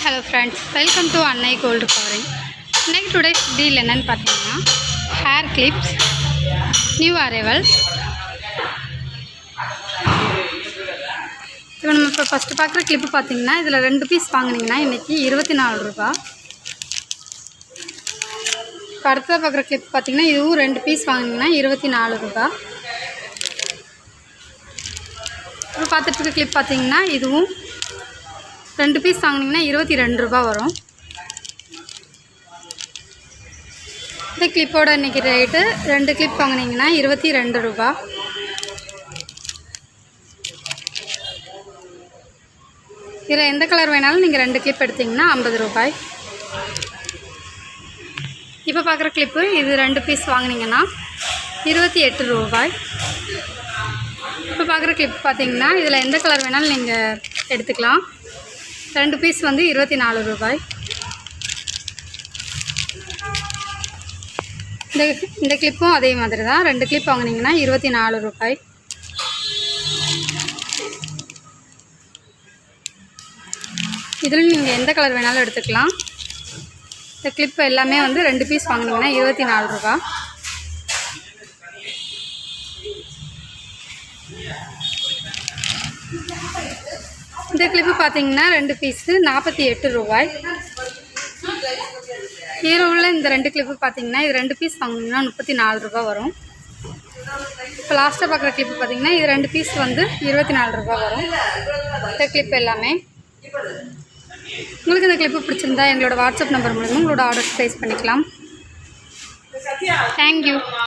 hello friends, welcome to Annai Gold Covering. Next today's deal என்னன்னு பார்த்தீங்கன்னா hair clips new arrival. இப்போ நம்ம இப்போ ஃபஸ்ட்டு பார்க்குற கிளிப்பு பார்த்தீங்கன்னா இதில் 2 பீஸ் வாங்கினீங்கன்னா இன்றைக்கி 24 ரூபாய். இப்போ அடுத்ததாக பார்க்குற கிளிப் பார்த்தீங்கன்னா இதுவும் 2 பீஸ் வாங்கினீங்கன்னா 24 ரூபாய். இப்போ பார்த்துட்டு இருக்க கிளிப் பார்த்தீங்கன்னா இதுவும் 2 பீஸ் வாங்கினீங்கன்னா 22 ரூபாய் வரும். இந்த கிளிப்போட இன்றைக்கி ரேட்டு 2 கிளிப் வாங்கினீங்கன்னா 22 ரூபாய். இதில் எந்த கலர் வேணாலும் நீங்கள் 2 கிளிப் எடுத்திங்கன்னா 50 ரூபாய். இப்போ பார்க்குற கிளிப்பு இது 2 பீஸ் வாங்கினீங்கன்னா 28 ரூபாய். இப்போ பார்க்குற கிளிப் பார்த்தீங்கன்னா இதில் எந்த கலர் வேணாலும் நீங்கள் எடுத்துக்கலாம். 2 பீஸ் வந்து 24 ரூபாய். இந்த கிளிப்பும் அதே மாதிரி தான், 2 கிளிப் வாங்கினீங்கன்னா 24 ரூபாய். இதில் நீங்கள் எந்த கலர் வேணாலும் எடுத்துக்கலாம். இந்த கிளிப் எல்லாமே வந்து 2 பீஸ் வாங்கினீங்கன்னா 24 ரூபாய். இந்த கிளிப்பு பார்த்தீங்கன்னா 2 பீஸு 48 ரூபாய். இதில் உள்ள இந்த 2 கிளிப்பு பார்த்தீங்கன்னா இது 2 பீஸ் வாங்கினீங்கன்னா 34 ரூபாய் வரும். இப்போ லாஸ்ட்டாக பார்க்குற கிளிப்பு பார்த்தீங்கன்னா இது 2 பீஸ் வந்து 24 ரூபாய் வரும். இந்த கிளிப் எல்லாமே உங்களுக்கு இந்த கிளிப்பு பிடிச்சிருந்தா எங்களோட வாட்ஸ்அப் நம்பர் மூலமாக உங்களோட ஆர்டர் ப்ளேஸ் பண்ணிக்கலாம். தேங்க்யூ.